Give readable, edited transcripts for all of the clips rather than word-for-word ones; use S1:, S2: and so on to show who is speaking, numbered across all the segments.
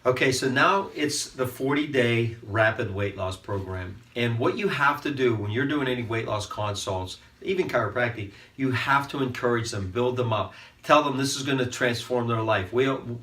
S1: Okay, so now it's the 40-day rapid weight loss program. And what you have to do when you're doing any weight loss consults, even chiropractic, you have to encourage them, build them up. Tell them this is going to transform their life.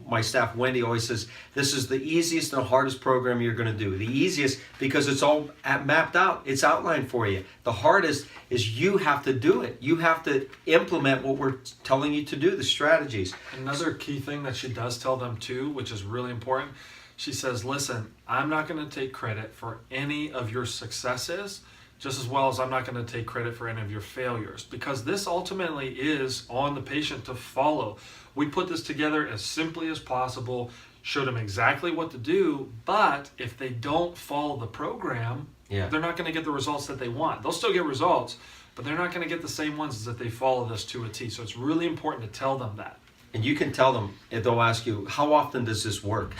S1: My staff, Wendy, always says, this is the easiest and the hardest program you're going to do. The easiest because it's all mapped out. It's outlined for you. The hardest is you have to do it. You have to implement what we're telling you to do, the strategies.
S2: Another key thing that she does tell them too, which is really important, she says, listen, I'm not going to take credit for any of your successes, just as well as I'm not going to take credit for any of your failures, because this ultimately is on the patient to follow. We put this together as simply as possible, showed them exactly what to do, but if they don't follow the program, they're not going to get the results that they want. They'll still get results, but they're not going to get the same ones as if they follow this to a T. So it's really important to tell them that.
S1: And you can tell them, if they'll ask you, how often does this work?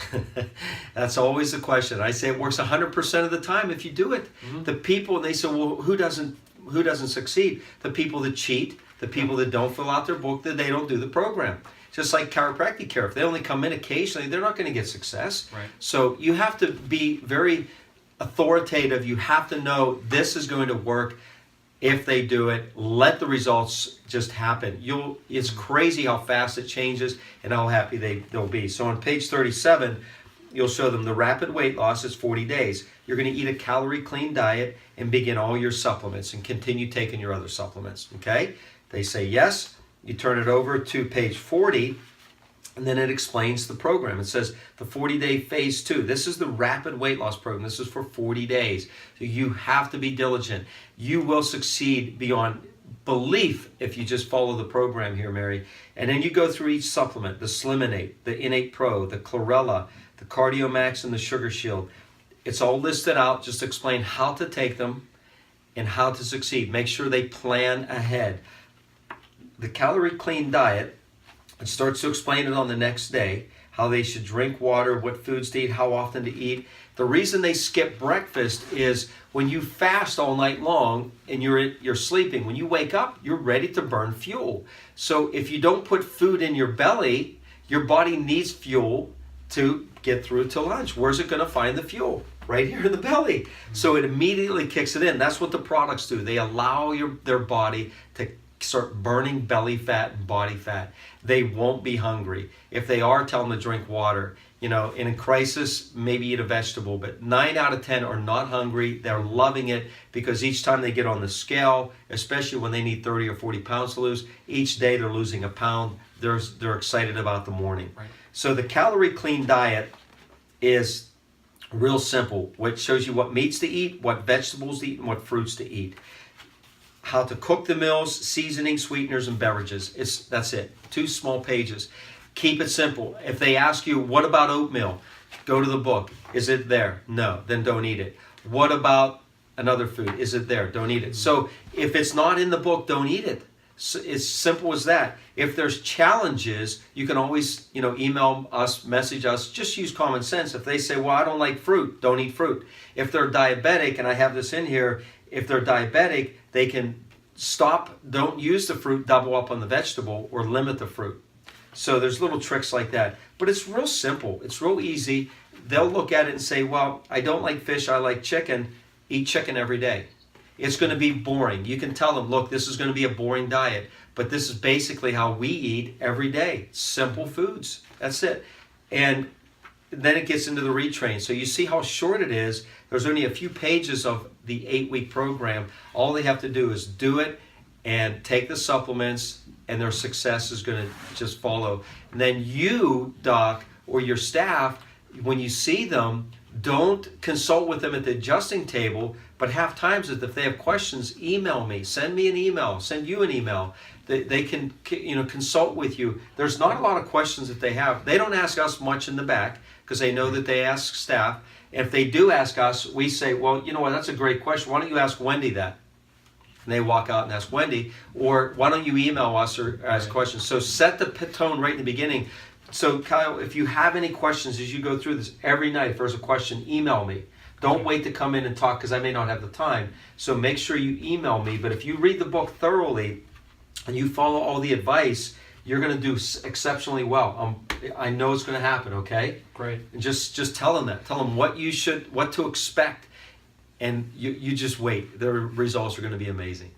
S1: That's always the question. I say it works 100% of the time if you do it. Mm-hmm. The people, they say, well, who doesn't succeed? The people that cheat, the people that don't fill out their book, that they don't do the program. Just like chiropractic care. If they only come in occasionally, they're not going to get success.
S2: Right.
S1: So you have to be very authoritative. You have to know this is going to work. If they do it, let the results just happen. It's crazy how fast it changes and how happy they'll be. So on page 37, you'll show them the rapid weight loss is 40 days. You're going to eat a calorie-clean diet and begin all your supplements and continue taking your other supplements, okay? They say yes. You turn it over to page 40, and then it explains the program. It says the 40-day phase 2. This is the rapid weight loss program. This is for 40 days. So you have to be diligent. You will succeed beyond belief if you just follow the program here, Mary. And then you go through each supplement, the Sliminate, the Innate Pro, the Chlorella, the Cardio Max, and the Sugar Shield. It's all listed out. Just explain how to take them and how to succeed. Make sure they plan ahead. The calorie clean diet, it starts to explain it on the next day, how they should drink water, what foods to eat, how often to eat. The reason they skip breakfast is when you fast all night long and you're sleeping, when you wake up, you're ready to burn fuel. So if you don't put food in your belly, your body needs fuel to get through to lunch. Where's it going to find the fuel? Right here in the belly. So it immediately kicks it in. That's what the products do. They allow their body to start burning belly fat and body fat. They won't be hungry. If they are, tell them to drink water. In a crisis, maybe eat a vegetable, but 9 out of 10 are not hungry. They're loving it because each time they get on the scale, especially when they need 30 or 40 pounds to lose, each day they're losing a pound. They're excited about the morning.
S2: Right.
S1: So the calorie clean diet is real simple. It shows you what meats to eat, what vegetables to eat, and what fruits to eat. How to cook the meals, seasoning, sweeteners, and beverages. That's it. 2 small pages. Keep it simple. If they ask you, what about oatmeal? Go to the book. Is it there? No. Then don't eat it. What about another food? Is it there? Don't eat it. So if it's not in the book, don't eat it. So it's simple as that. If there's challenges, you can always, email us, message us. Just use common sense. If they say, well, I don't like fruit, don't eat fruit. If they're diabetic, and I have this in here, if they're diabetic, they can stop, don't use the fruit, double up on the vegetable, or limit the fruit. So there's little tricks like that. But it's real simple. It's real easy. They'll look at it and say, well, I don't like fish, I like chicken. Eat chicken every day. It's going to be boring. You can tell them, look, this is going to be a boring diet, but this is basically how we eat every day. Simple foods. That's it. And then it gets into the retrain. So you see how short it is. There's only a few pages of the 8-week program. All they have to do is do it and take the supplements, and their success is going to just follow. And then you, doc, or your staff, when you see them, don't consult with them at the adjusting table, but have times that if they have questions, email me, send me an email, send you an email. They can consult with you. There's not a lot of questions that they have. They don't ask us much in the back because they know that they ask staff. And if they do ask us, we say, well, you know what, that's a great question. Why don't you ask Wendy that? And they walk out and ask Wendy. Or why don't you email us or ask questions? So set the tone right in the beginning. So Kyle, if you have any questions as you go through this every night, if there's a question, email me. Don't wait to come in and talk because I may not have the time. So make sure you email me. But if you read the book thoroughly and you follow all the advice, you're going to do exceptionally well. I know it's going to happen, okay?
S2: Great.
S1: And just tell them that. Tell them what to expect, and you just wait. The results are going to be amazing.